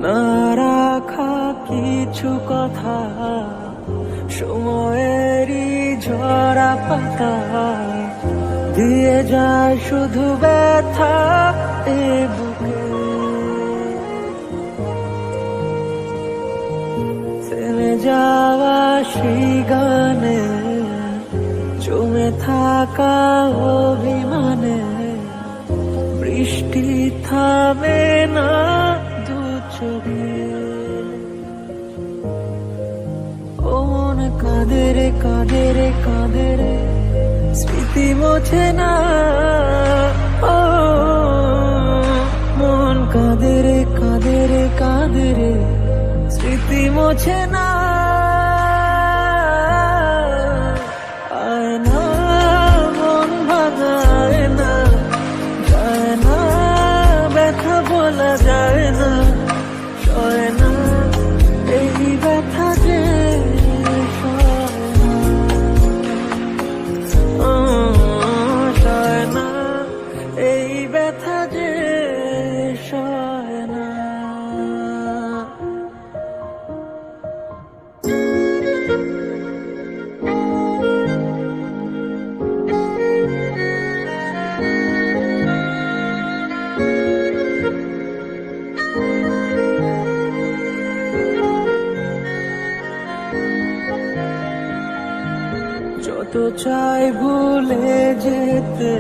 না রাখা কিছু কথা সময়েরই ঝরা পাতা দিয়ে যায় শুধু ব্যথা এ বুকে। থেমে যাওয়া সেই গানে জমে থাকা অভিমানে বৃষ্টি থামে না দু চোখে। ও মন কাঁদে রে কাঁদে রে কাঁদে রে স্মৃতি মোছে না। ও মন কাঁদে রে কাঁদে রে কাঁদে রে স্মৃতি মোছে না। আয় না মন ভাঙায় না, যায় না ব্যথা বলা যায় না, সয় না এই ব্যথা যে সয় না এই ব্যথা যে সয় না। যত চাই ভুলে যেতে